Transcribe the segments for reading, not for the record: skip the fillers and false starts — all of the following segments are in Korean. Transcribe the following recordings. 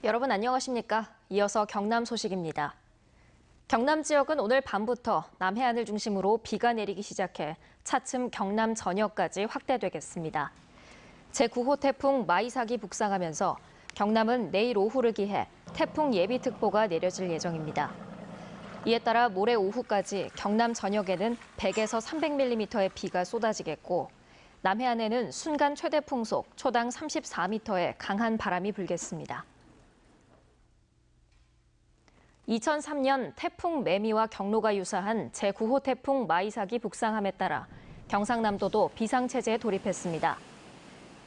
여러분 안녕하십니까? 이어서 경남 소식입니다. 경남 지역은 오늘 밤부터 남해안을 중심으로 비가 내리기 시작해 차츰 경남 전역까지 확대되겠습니다. 제9호 태풍 마이삭이 북상하면서 경남은 내일 오후를 기해 태풍 예비특보가 내려질 예정입니다. 이에 따라 모레 오후까지 경남 전역에는 100에서 300mm의 비가 쏟아지겠고 남해안에는 순간 최대 풍속 초당 34m의 강한 바람이 불겠습니다. 2003년 태풍 매미와 경로가 유사한 제9호 태풍 마이삭이 북상함에 따라 경상남도도 비상체제에 돌입했습니다.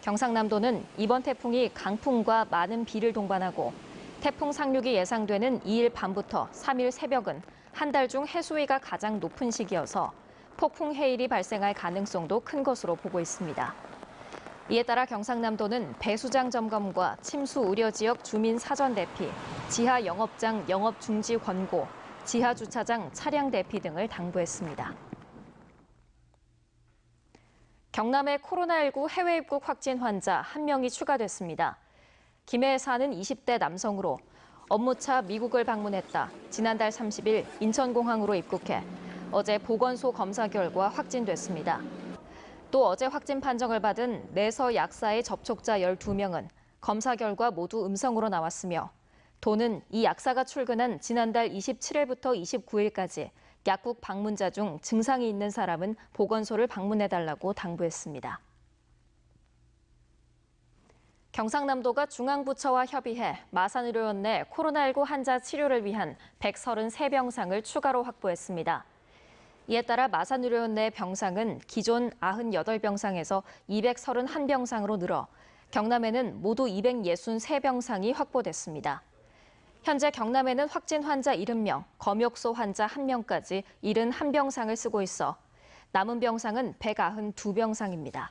경상남도는 이번 태풍이 강풍과 많은 비를 동반하고 태풍 상륙이 예상되는 2일 밤부터 3일 새벽은 한 달 중 해수위가 가장 높은 시기여서 폭풍 해일이 발생할 가능성도 큰 것으로 보고 있습니다. 이에 따라 경상남도는 배수장 점검과 침수 우려 지역 주민 사전 대피, 지하 영업장 영업 중지 권고, 지하 주차장 차량 대피 등을 당부했습니다. 경남의 코로나19 해외 입국 확진 환자 1명이 추가됐습니다. 김해에 사는 20대 남성으로 업무차 미국을 방문했다 지난달 30일 인천공항으로 입국해 어제 보건소 검사 결과 확진됐습니다. 또 어제 확진 판정을 받은 내서 약사의 접촉자 12명은 검사 결과 모두 음성으로 나왔으며 도는 이 약사가 출근한 지난달 27일부터 29일까지 약국 방문자 중 증상이 있는 사람은 보건소를 방문해달라고 당부했습니다. 경상남도가 중앙부처와 협의해 마산의료원 내 코로나19 환자 치료를 위한 133병상을 추가로 확보했습니다. 이에 따라 마산의료원 내 병상은 기존 98병상에서 231병상으로 늘어 경남에는 모두 263병상이 확보됐습니다. 현재 경남에는 확진 환자 70명, 검역소 환자 1명까지 71병상을 쓰고 있어 남은 병상은 192병상입니다.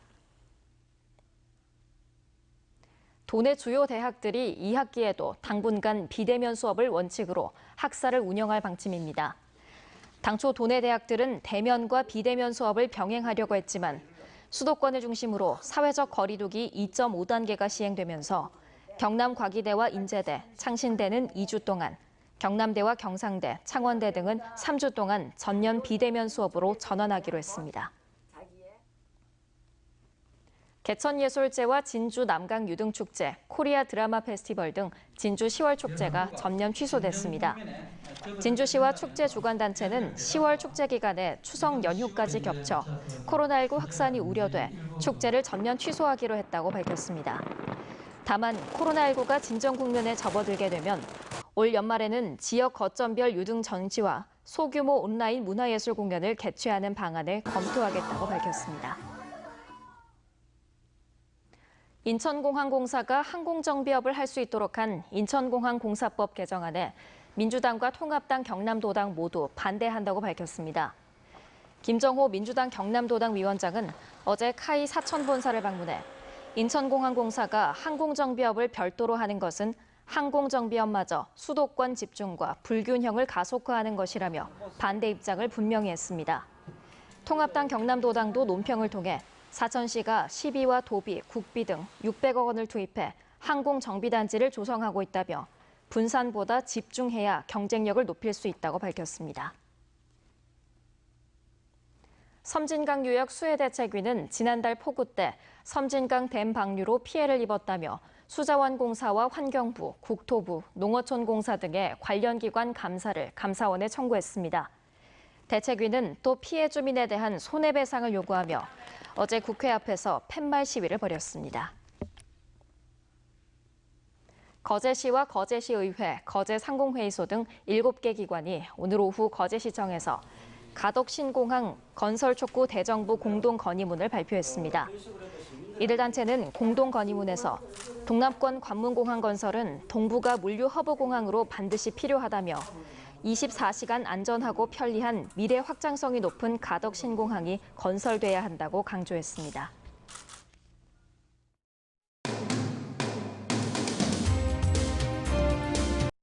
도내 주요 대학들이 2학기에도 당분간 비대면 수업을 원칙으로 학사를 운영할 방침입니다. 당초 도내 대학들은 대면과 비대면 수업을 병행하려고 했지만 수도권을 중심으로 사회적 거리두기 2.5단계가 시행되면서 경남과기대와 인제대, 창신대는 2주 동안, 경남대와 경상대, 창원대 등은 3주 동안 전면 비대면 수업으로 전환하기로 했습니다. 개천예술제와 진주 남강유등축제, 코리아 드라마 페스티벌 등 진주 10월 축제가 전면 취소됐습니다. 진주시와 축제 주관단체는 10월 축제 기간에 추석 연휴까지 겹쳐 코로나19 확산이 우려돼 축제를 전면 취소하기로 했다고 밝혔습니다. 다만 코로나19가 진정 국면에 접어들게 되면 올 연말에는 지역 거점별 유등 전시와 소규모 온라인 문화예술 공연을 개최하는 방안을 검토하겠다고 밝혔습니다. 인천공항공사가 항공정비업을 할 수 있도록 한 인천공항공사법 개정안에 민주당과 통합당 경남도당 모두 반대한다고 밝혔습니다. 김정호 민주당 경남도당 위원장은 어제 카이 사천 본사를 방문해 인천공항공사가 항공정비업을 별도로 하는 것은 항공정비업마저 수도권 집중과 불균형을 가속화하는 것이라며 반대 입장을 분명히 했습니다. 통합당 경남도당도 논평을 통해 사천시가 시비와 도비, 국비 등 600억 원을 투입해 항공정비단지를 조성하고 있다며 분산보다 집중해야 경쟁력을 높일 수 있다고 밝혔습니다. 섬진강 유역 수해대책위는 지난달 폭우 때 섬진강 댐 방류로 피해를 입었다며 수자원공사와 환경부, 국토부, 농어촌공사 등의 관련 기관 감사를 감사원에 청구했습니다. 대책위는 또 피해 주민에 대한 손해배상을 요구하며 어제 국회 앞에서 팻말 시위를 벌였습니다. 거제시와 거제시의회, 거제상공회의소 등 7개 기관이 오늘 오후 거제시청에서 가덕신공항 건설촉구 대정부 공동건의문을 발표했습니다. 이들 단체는 공동건의문에서 동남권 관문공항 건설은 동부가 물류 허브공항으로 반드시 필요하다며 24시간 안전하고 편리한 미래 확장성이 높은 가덕신공항이 건설돼야 한다고 강조했습니다.